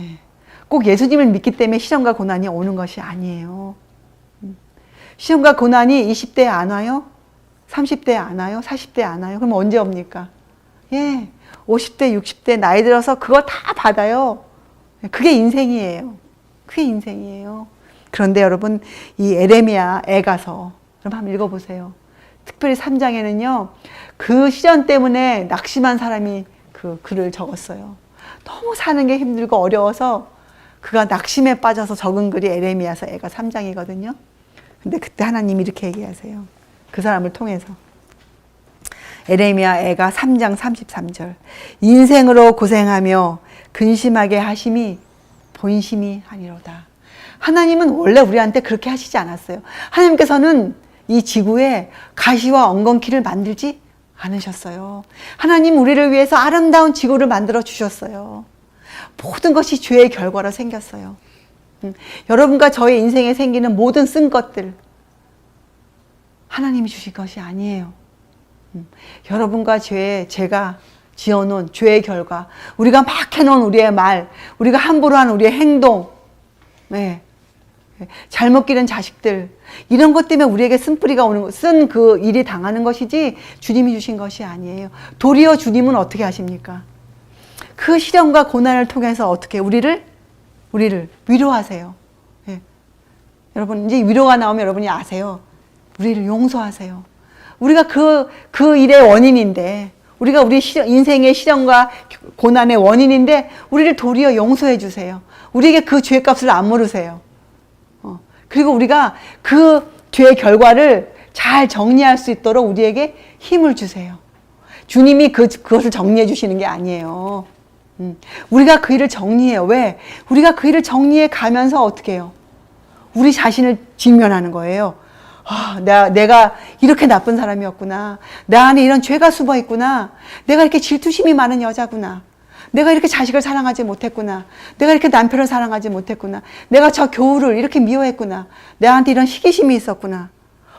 예. 꼭 예수님을 믿기 때문에 시련과 고난이 오는 것이 아니에요. 시련과 고난이 20대에 안 와요? 30대에 안 와요? 40대에 안 와요? 그럼 언제 옵니까? 예, 50대, 60대 나이 들어서 그거 다 받아요. 그게 인생이에요. 그게 인생이에요. 그런데 여러분 이 에레미야 애가서 여러분 한번 읽어보세요. 특별히 3장에는요. 그 시련 때문에 낙심한 사람이 그 글을 적었어요. 너무 사는 게 힘들고 어려워서 그가 낙심에 빠져서 적은 글이 에레미야서 애가 3장이거든요. 근데 그때 하나님이 이렇게 얘기하세요. 그 사람을 통해서. 에레미야 애가 3장 33절. 인생으로 고생하며 근심하게 하심이 본심이 아니로다. 하나님은 원래 우리한테 그렇게 하시지 않았어요. 하나님께서는 이 지구에 가시와 엉겅퀴를 만들지 않으셨어요. 하나님 우리를 위해서 아름다운 지구를 만들어 주셨어요. 모든 것이 죄의 결과로 생겼어요. 여러분과 저의 인생에 생기는 모든 쓴 것들 하나님이 주신 것이 아니에요. 여러분과 제가 지어놓은 죄의 결과, 우리가 막 해놓은 우리의 말, 우리가 함부로 한 우리의 행동, 네. 잘못 기른 자식들, 이런 것 때문에 우리에게 쓴뿌리가 오는 것, 쓴 그 일이 당하는 것이지 주님이 주신 것이 아니에요. 도리어 주님은 어떻게 하십니까? 그 시련과 고난을 통해서 어떻게 우리를 위로하세요. 네. 여러분 이제 위로가 나오면 여러분이 아세요. 우리를 용서하세요. 우리가 그 일의 원인인데, 우리가 우리 인생의 시련과 고난의 원인인데 우리를 도리어 용서해 주세요. 우리에게 그 죄값을 안 물으세요. 그리고 우리가 그 죄의 결과를 잘 정리할 수 있도록 우리에게 힘을 주세요. 주님이 그것을 정리해 주시는 게 아니에요. 우리가 그 일을 정리해요. 왜? 우리가 그 일을 정리해 가면서 어떻게 해요? 우리 자신을 직면하는 거예요. 아, 내가 이렇게 나쁜 사람이었구나. 내 안에 이런 죄가 숨어 있구나. 내가 이렇게 질투심이 많은 여자구나. 내가 이렇게 자식을 사랑하지 못했구나. 내가 이렇게 남편을 사랑하지 못했구나. 내가 저 교우를 이렇게 미워했구나. 내한테 이런 시기심이 있었구나.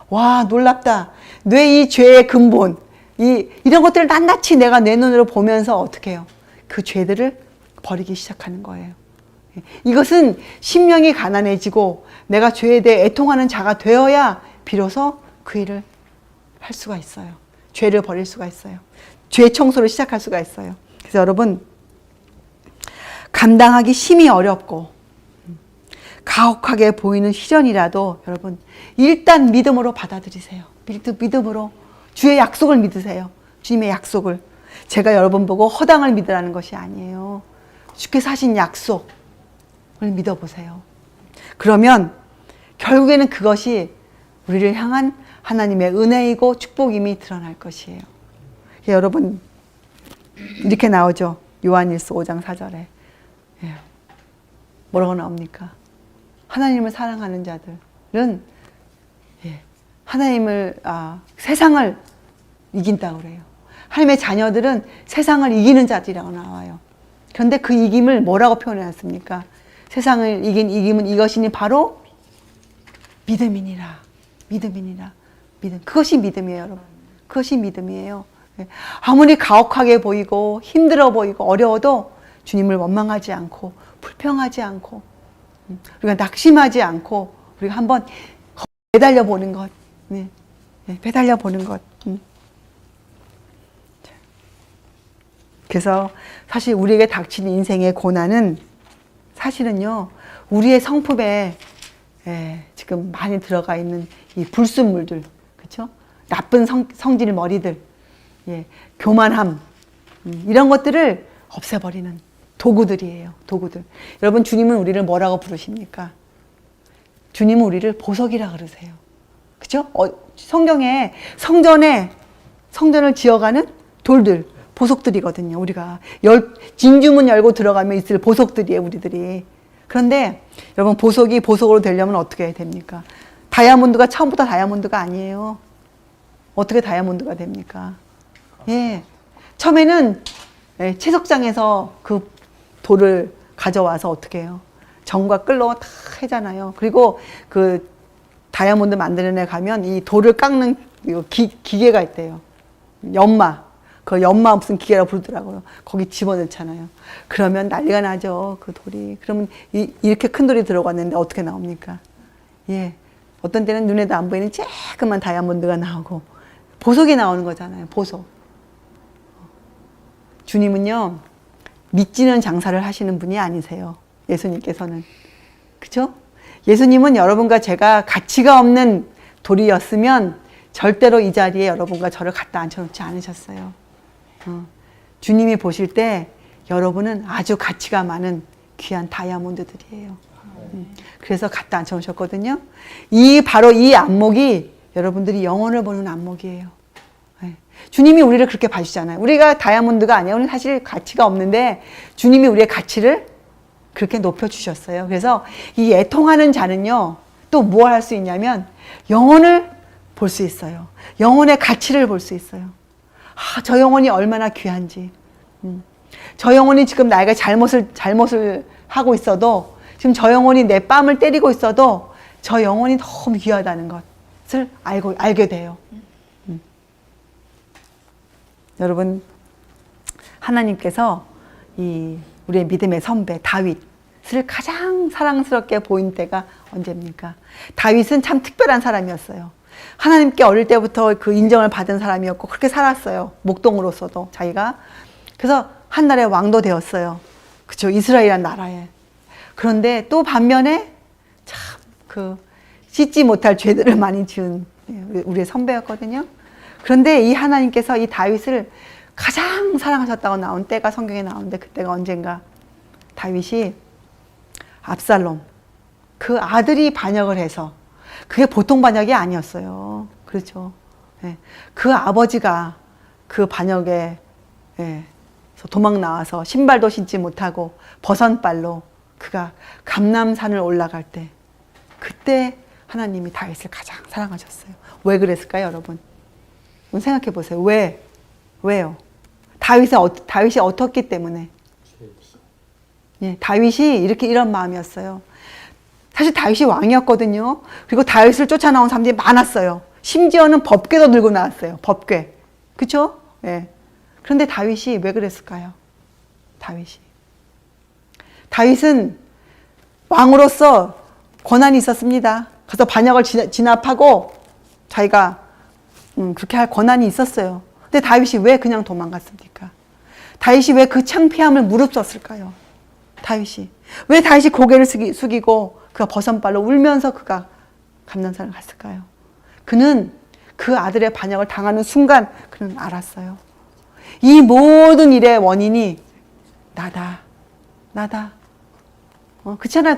와, 놀랍다. 내 이 죄의 근본, 이런 것들을 낱낱이 내가 내 눈으로 보면서 어떻게 해요? 그 죄들을 버리기 시작하는 거예요. 이것은 심령이 가난해지고 내가 죄에 대해 애통하는 자가 되어야 비로소 그 일을 할 수가 있어요. 죄를 버릴 수가 있어요. 죄 청소를 시작할 수가 있어요. 그래서 여러분, 감당하기 심히 어렵고 가혹하게 보이는 시련이라도 여러분 일단 믿음으로 받아들이세요. 믿음으로 주의 약속을 믿으세요. 주님의 약속을. 제가 여러분 보고 허당을 믿으라는 것이 아니에요. 주께서 하신 약속을 믿어보세요. 그러면 결국에는 그것이 우리를 향한 하나님의 은혜이고 축복임이 드러날 것이에요. 여러분 이렇게 나오죠. 요한일서 5장 4절에 뭐라고 나옵니까? 하나님을 사랑하는 자들은 하나님을 세상을 이긴다고 그래요. 하나님의 자녀들은 세상을 이기는 자들이라고 나와요. 그런데 그 이김을 뭐라고 표현해놨습니까? 세상을 이긴 이김은 이것이니 바로 믿음이니라. 믿음이니라. 믿음. 그것이 믿음이에요, 여러분. 그것이 믿음이에요. 아무리 가혹하게 보이고 힘들어 보이고 어려워도 주님을 원망하지 않고 불평하지 않고 우리가 낙심하지 않고 우리가 한번 매달려 보는 것. 매달려 보는 것. 그래서 사실 우리에게 닥치는 인생의 고난은 사실은요, 우리의 성품에 지금 많이 들어가 있는 이 불순물들, 그렇죠? 나쁜 성질 머리들, 교만함, 이런 것들을 없애버리는 도구들이에요. 도구들. 여러분, 주님은 우리를 뭐라고 부르십니까? 주님은 우리를 보석이라 그러세요. 그렇죠? 성경에 성전을 지어가는 돌들, 보석들이거든요. 우리가 진주문 열고 들어가면 있을 보석들이에요, 우리들이. 그런데 여러분, 보석이 보석으로 되려면 어떻게 해야 됩니까? 다이아몬드가 처음부터 다이아몬드가 아니에요. 어떻게 다이아몬드가 됩니까? 처음에는 예, 채석장에서 그 돌을 가져와서 어떻게 해요? 정과 끌로 다 해잖아요. 그리고 그 다이아몬드 만드는 애 가면 이 돌을 깎는 기계가 있대요. 연마. 그 연마 무슨 기계라고 부르더라고요. 거기 집어넣잖아요. 그러면 난리가 나죠. 그 돌이. 그러면 이렇게 큰 돌이 들어갔는데 어떻게 나옵니까? 예. 어떤 때는 눈에도 안 보이는 쬐끄만 다이아몬드가 나오고 보석이 나오는 거잖아요. 보석. 주님은요, 믿지는 장사를 하시는 분이 아니세요. 예수님께서는. 그죠? 예수님은 여러분과 제가 가치가 없는 돌이었으면 절대로 이 자리에 여러분과 저를 갖다 앉혀놓지 않으셨어요. 주님이 보실 때 여러분은 아주 가치가 많은 귀한 다이아몬드들이에요. 그래서 갖다 앉혀놓으셨거든요. 바로 이 안목이 여러분들이 영혼을 보는 안목이에요. 주님이 우리를 그렇게 봐주잖아요. 우리가 다이아몬드가 아니에요. 우리는 사실 가치가 없는데 주님이 우리의 가치를 그렇게 높여주셨어요. 그래서 이 애통하는 자는요, 또 무엇 할 수 있냐면 영혼을 볼 수 있어요. 영혼의 가치를 볼 수 있어요. 저 영혼이 얼마나 귀한지. 저 영혼이 지금 나에게 잘못을 하고 있어도, 지금 저 영혼이 내 뺨을 때리고 있어도 저 영혼이 너무 귀하다는 것을 알게 돼요. 여러분, 하나님께서 우리의 믿음의 선배 다윗을 가장 사랑스럽게 보인 때가 언제입니까? 다윗은 참 특별한 사람이었어요. 하나님께 어릴 때부터 그 인정을 받은 사람이었고 그렇게 살았어요. 목동으로서도 자기가. 그래서 한날의 왕도 되었어요. 그렇죠? 이스라엘이란 나라에. 그런데 또 반면에 참 씻지 못할 죄들을 많이 지은 우리의 선배였거든요. 그런데 이 하나님께서 이 다윗을 가장 사랑하셨다고 나온 때가 성경에 나오는데, 그때가 언젠가 다윗이 압살롬, 그 아들이 반역을 해서, 그게 보통 반역이 아니었어요. 그렇죠. 예. 그 아버지가 그 반역에 도망 나와서 신발도 신지 못하고 버선발로 그가 감람산을 올라갈 때, 그때 하나님이 다윗을 가장 사랑하셨어요. 왜 그랬을까요, 여러분? 생각해 보세요. 왜요? 다윗이 어떻기 때문에? 예, 다윗이 이런 마음이었어요. 사실 다윗이 왕이었거든요. 그리고 다윗을 쫓아나온 사람들이 많았어요. 심지어는 법궤도 들고 나왔어요. 법궤. 그쵸? 예. 그런데 다윗이 왜 그랬을까요? 다윗은 왕으로서 권한이 있었습니다. 그래서 반역을 진압하고 자기가 그렇게 할 권한이 있었어요. 근데 다윗이 왜 그냥 도망갔습니까? 다윗이 왜 그 창피함을 무릅썼을까요? 왜 다윗이 고개를 숙이고 그가 버선발로 울면서 그가 감난산을 갔을까요? 그는 그 아들의 반역을 당하는 순간 그는 알았어요. 이 모든 일의 원인이 나다.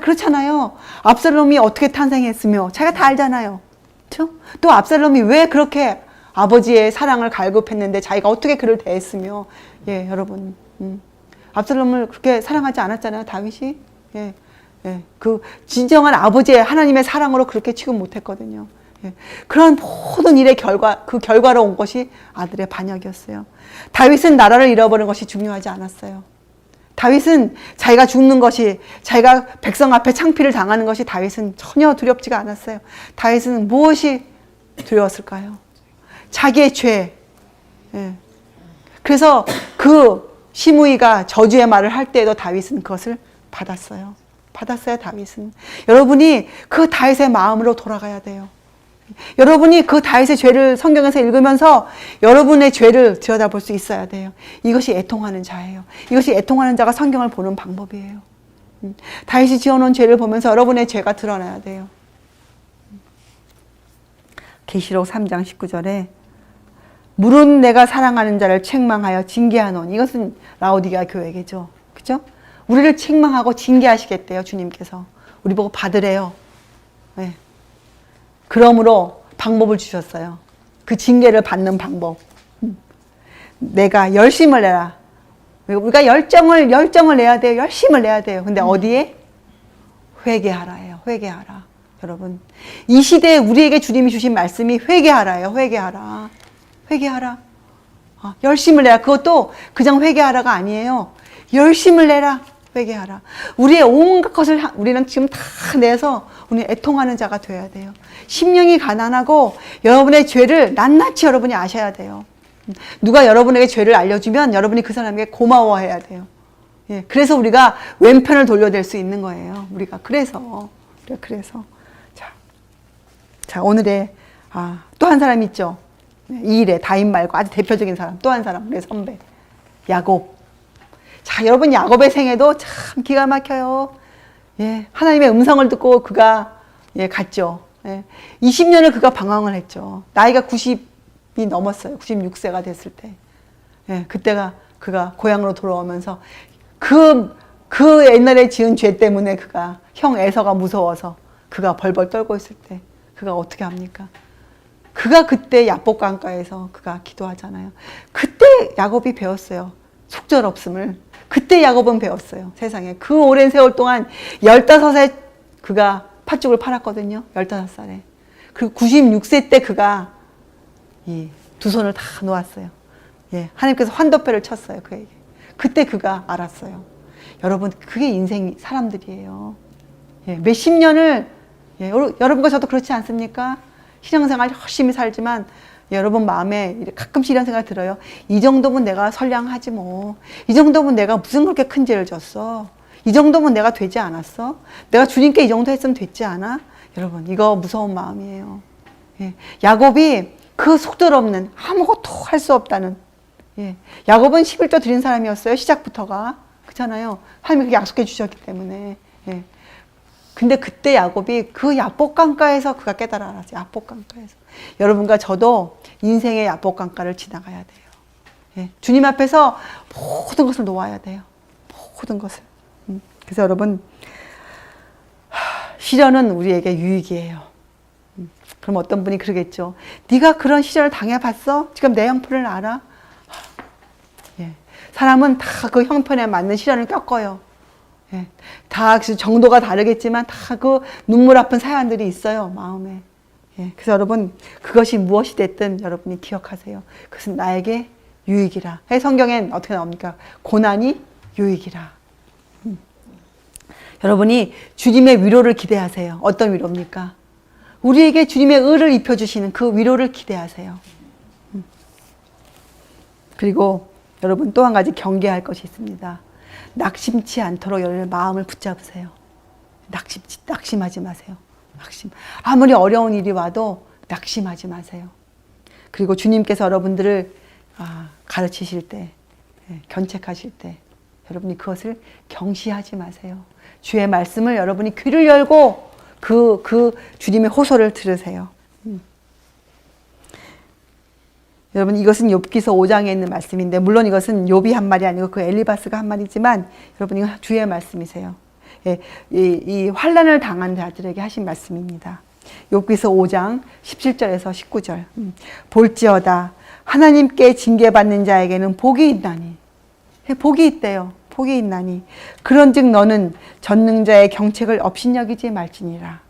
그렇잖아요. 압살롬이 어떻게 탄생했으며 자기가 다 알잖아요. 그렇죠? 또 압살롬이 왜 그렇게 아버지의 사랑을 갈급했는데 자기가 어떻게 그를 대했으며, 예, 여러분, 압살롬을 그렇게 사랑하지 않았잖아요, 다윗이. 예, 그 진정한 아버지의 하나님의 사랑으로 그렇게 취급 못했거든요. 예, 그런 모든 일의 그 결과로 온 것이 아들의 반역이었어요. 다윗은 나라를 잃어버린 것이 중요하지 않았어요. 다윗은 자기가 죽는 것이, 자기가 백성 앞에 창피를 당하는 것이 다윗은 전혀 두렵지가 않았어요. 다윗은 무엇이 두려웠을까요? 자기의 죄. 예. 그래서 그 시므이가 저주의 말을 할 때에도 다윗은 그것을 받았어요. 다윗은. 여러분이 그 다윗의 마음으로 돌아가야 돼요. 여러분이 그 다윗의 죄를 성경에서 읽으면서 여러분의 죄를 들여다볼 수 있어야 돼요. 이것이 애통하는 자예요. 이것이 애통하는 자가 성경을 보는 방법이에요. 다윗이 지어놓은 죄를 보면서 여러분의 죄가 드러나야 돼요. 계시록 3장 19절에 물은 내가 사랑하는 자를 책망하여 징계하노니, 이것은 라오디게아 교회겠죠. 그죠? 우리를 책망하고 징계하시겠대요, 주님께서. 우리 보고 받으래요. 네. 그러므로 방법을 주셨어요. 그 징계를 받는 방법. 내가 열심을 내라. 우리가 열정을 내야 돼요. 열심을 내야 돼요. 근데 어디에? 회개하라예요. 회개하라. 여러분, 이 시대에 우리에게 주님이 주신 말씀이 회개하라예요. 회개하라. 열심을 내라. 그것도 그냥 회개하라가 아니에요. 열심을 내라. 회개하라. 우리의 온갖 것을 우리는 지금 다 내서 우리 애통하는 자가 되어야 돼요. 심령이 가난하고 여러분의 죄를 낱낱이 여러분이 아셔야 돼요. 누가 여러분에게 죄를 알려주면 여러분이 그 사람에게 고마워해야 돼요. 예, 그래서 우리가 왼편을 돌려댈 수 있는 거예요. 우리가 그래서 자 오늘의 또 한 사람 있죠. 이 일에 다인 말고 아주 대표적인 사람 또 한 사람 우리의 선배 야곱. 자 여러분 야곱의 생애도 참 기가 막혀요. 예, 하나님의 음성을 듣고 그가 갔죠. 예, 20년을 그가 방황을 했죠. 나이가 90이 넘었어요. 96세가 됐을 때. 예, 그때가 그가 고향으로 돌아오면서 그 옛날에 지은 죄 때문에 그가 형 에서가 무서워서 그가 벌벌 떨고 있을 때 그가 어떻게 합니까? 그가 그때 야복 강가에서 그가 기도하잖아요. 그때 야곱이 배웠어요. 속절없음을. 그때 야곱은 배웠어요. 세상에. 그 오랜 세월 동안 15세 그가 팥죽을 팔았거든요. 15살에. 그리고 96세 때 그가 이 두 손을 다 놓았어요. 예, 하나님께서 환도표를 쳤어요. 그에게. 그때 그가 알았어요. 여러분, 그게 인생 사람들이에요. 예, 몇십 년을, 여러분과 저도 그렇지 않습니까? 신앙생활 열심히 살지만, 여러분 마음에 가끔씩 이런 생각이 들어요. 이 정도면 내가 선량하지 뭐. 이 정도면 내가 무슨 그렇게 큰 죄를 졌어. 이 정도면 내가 되지 않았어. 내가 주님께 이 정도 했으면 됐지 않아? 여러분, 이거 무서운 마음이에요. 예, 야곱이 그 속절없는 아무것도 할 수 없다는, 야곱은 11조 드린 사람이었어요. 시작부터가. 그렇잖아요. 하나님이 그렇게 약속해 주셨기 때문에. 근데 그때 야곱이 그 야복 강가에서 그가 깨달아 알았어요. 야복 강가에서. 여러분과 저도 인생의 야복 강가를 지나가야 돼요. 주님 앞에서 모든 것을 놓아야 돼요. 모든 것을. 그래서 여러분, 시련은 우리에게 유익이에요. 그럼 어떤 분이 그러겠죠. 네가 그런 시련을 당해봤어? 지금 내 형편을 알아? 사람은 다 그 형편에 맞는 시련을 겪어요. 다 정도가 다르겠지만 다 그 눈물 아픈 사연들이 있어요. 마음에. 그래서 여러분, 그것이 무엇이 됐든 여러분이 기억하세요. 그것은 나에게 유익이라. 성경엔 어떻게 나옵니까? 고난이 유익이라. 여러분이 주님의 위로를 기대하세요. 어떤 위로입니까? 우리에게 주님의 의를 입혀주시는 그 위로를 기대하세요. 그리고 여러분 또 한 가지 경계할 것이 있습니다. 낙심치 않도록 여러분의 마음을 붙잡으세요. 낙심하지 마세요. 아무리 어려운 일이 와도 낙심하지 마세요. 그리고 주님께서 여러분들을 가르치실 때, 견책하실 때 여러분이 그것을 경시하지 마세요. 주의 말씀을 여러분이 귀를 열고 그 주님의 호소를 들으세요. 여러분, 이것은 욥기서 5장에 있는 말씀인데, 물론 이것은 욥이 한 말이 아니고 그 엘리바스가 한 말이지만, 여러분 이거 주의 말씀이세요. 이 환난을 당한 자들에게 하신 말씀입니다. 욥기서 5장 17절에서 19절. 볼지어다 하나님께 징계받는 자에게는 복이 있나니. 복이 있대요. 복이 있나니. 그런즉 너는 전능자의 경책을 업신여기지 말지니라.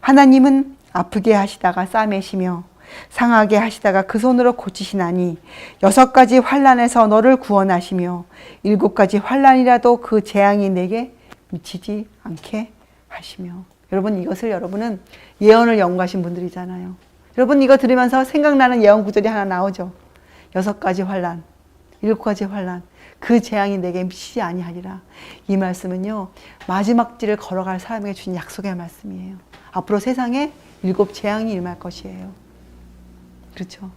하나님은 아프게 하시다가 싸매시며 상하게 하시다가 그 손으로 고치시나니 6가지 환난에서 너를 구원하시며 7가지 환난이라도 그 재앙이 내게 미치지 않게 하시며. 여러분, 이것을 여러분은 예언을 연구하신 분들이잖아요. 여러분, 이거 들으면서 생각나는 예언 구절이 하나 나오죠. 6가지 환난, 7가지 환난, 그 재앙이 내게 미치지 아니하리라. 이 말씀은요, 마지막 길을 걸어갈 사람에게 주신 약속의 말씀이에요. 앞으로 세상에 7 재앙이 임할 것이에요. 그렇죠.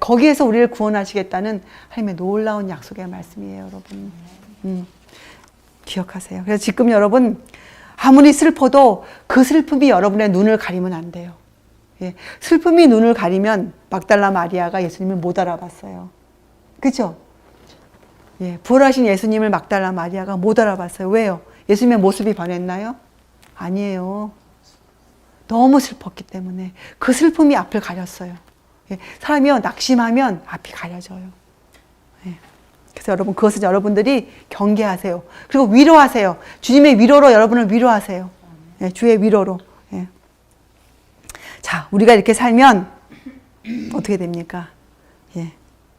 거기에서 우리를 구원하시겠다는 하나님의 놀라운 약속의 말씀이에요, 여러분. 기억하세요. 그래서 지금 여러분, 아무리 슬퍼도 그 슬픔이 여러분의 눈을 가리면 안 돼요. 슬픔이 눈을 가리면 막달라 마리아가 예수님을 못 알아봤어요. 그렇죠? 부활하신 예수님을 막달라 마리아가 못 알아봤어요. 왜요? 예수님의 모습이 변했나요? 아니에요. 너무 슬펐기 때문에 그 슬픔이 앞을 가렸어요. 사람이 낙심하면 앞이 가려져요. 그래서 여러분, 그것을 여러분들이 경계하세요. 그리고 위로하세요. 주님의 위로로 여러분을 위로하세요. 주의 위로로. 자, 우리가 이렇게 살면 어떻게 됩니까?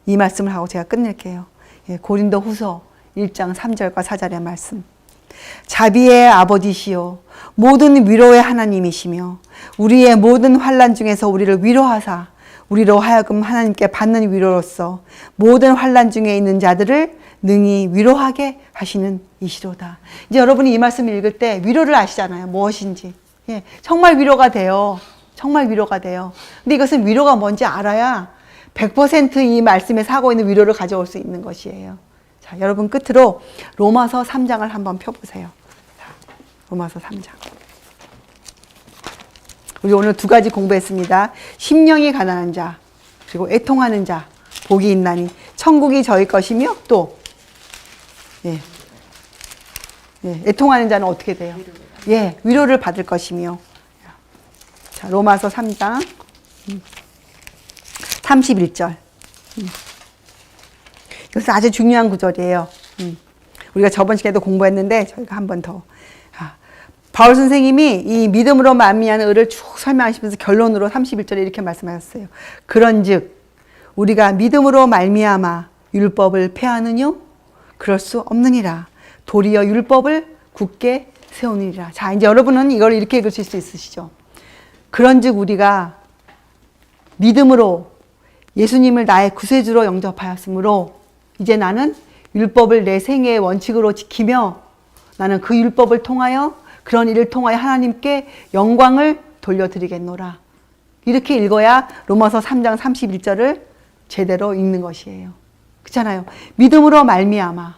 이 말씀을 하고 제가 끝낼게요. 예, 고린도 후서 1장 3절과 4절의 말씀. 자비의 아버지시요 모든 위로의 하나님이시며 우리의 모든 환난 중에서 우리를 위로하사 우리로 하여금 하나님께 받는 위로로서 모든 환난 중에 있는 자들을 능히 위로하게 하시는 이시로다. 이제 여러분이 이 말씀을 읽을 때 위로를 아시잖아요. 무엇인지. 예, 정말 위로가 돼요. 정말 위로가 돼요. 근데 이것은 위로가 뭔지 알아야 100% 이 말씀에 사고 있는 위로를 가져올 수 있는 것이에요. 자, 여러분 끝으로 로마서 3장을 한번 펴보세요. 자, 로마서 3장. 우리 오늘 두 가지 공부했습니다. 심령이 가난한 자, 그리고 애통하는 자, 복이 있나니 천국이 저희 것이며 또 애통하는 자는 어떻게 돼요? 예, 위로를 받을 것이며. 자, 로마서 3장 31절. 이것은 아주 중요한 구절이에요. 우리가 저번 시간에도 공부했는데 저희가 한 번 더. 바울 선생님이 이 믿음으로 말미암는 의를 쭉 설명하시면서 결론으로 31절에 이렇게 말씀하셨어요. 그런즉 우리가 믿음으로 말미암아 율법을 폐하느뇨? 그럴 수 없느니라. 도리어 율법을 굳게 세우느니라. 자, 이제 여러분은 이걸 이렇게 읽으실 수 있으시죠? 그런즉 우리가 믿음으로 예수님을 나의 구세주로 영접하였으므로 이제 나는 율법을 내 생애의 원칙으로 지키며 나는 그 율법을 통하여 그런 일을 통하여 하나님께 영광을 돌려드리겠노라. 이렇게 읽어야 로마서 3장 31절을 제대로 읽는 것이에요. 그렇잖아요. 믿음으로 말미암아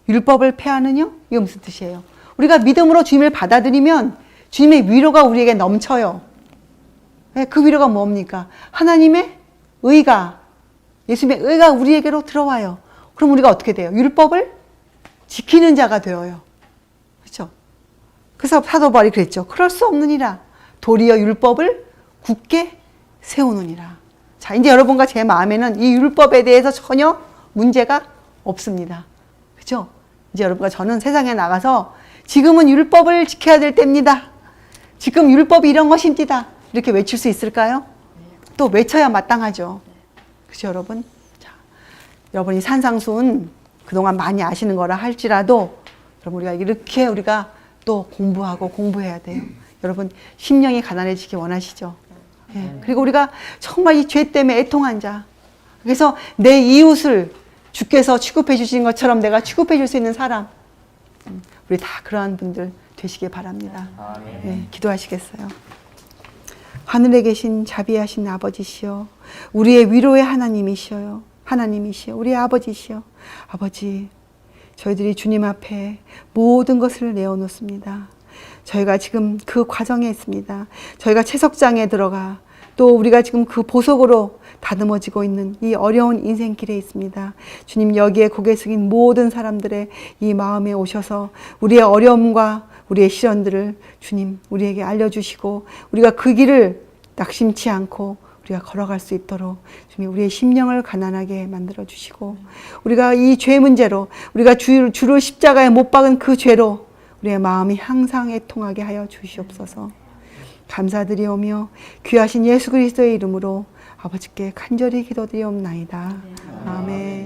율법을 폐하느뇨? 이게 무슨 뜻이에요? 우리가 믿음으로 주님을 받아들이면 주님의 위로가 우리에게 넘쳐요. 그 위로가 뭡니까? 하나님의 의가, 예수님의 의가 우리에게로 들어와요. 그럼 우리가 어떻게 돼요? 율법을 지키는 자가 되어요. 그렇죠? 그래서 사도 바울이 그랬죠. 그럴 수 없느니라. 도리어 율법을 굳게 세우느니라. 자, 이제 여러분과 제 마음에는 이 율법에 대해서 전혀 문제가 없습니다. 그렇죠? 이제 여러분과 저는 세상에 나가서 지금은 율법을 지켜야 될 때입니다. 지금 율법이 이런 것입니다. 이렇게 외칠 수 있을까요? 또 외쳐야 마땅하죠. 그렇죠, 여러분? 자, 여러분이 산상수훈 그동안 많이 아시는 거라 할지라도 여러분 우리가 또 공부하고 공부해야 돼요. 여러분 심령이 가난해지기 원하시죠? 예. 그리고 우리가 정말 이 죄 때문에 애통한 자, 그래서 내 이웃을 주께서 취급해 주신 것처럼 내가 취급해 줄 수 있는 사람, 우리 다 그러한 분들 되시길 바랍니다. 예, 기도하시겠어요? 하늘에 계신 자비하신 아버지시여, 우리의 위로의 하나님이시여, 우리의 아버지시여. 아버지, 저희들이 주님 앞에 모든 것을 내어놓습니다. 저희가 지금 그 과정에 있습니다. 저희가 채석장에 들어가 또 우리가 지금 그 보석으로 다듬어지고 있는 이 어려운 인생길에 있습니다. 주님, 여기에 고개 숙인 모든 사람들의 이 마음에 오셔서 우리의 어려움과 우리의 시련들을 주님 우리에게 알려주시고 우리가 그 길을 낙심치 않고 우리가 걸어갈 수 있도록 주님 우리의 심령을 가난하게 만들어 주시고, 우리가 이 죄 문제로 우리가 주를 십자가에 못 박은 그 죄로 우리의 마음이 항상 애통하게 하여 주시옵소서. 감사드리오며 귀하신 예수 그리스도의 이름으로 아버지께 간절히 기도드리옵나이다. 아멘.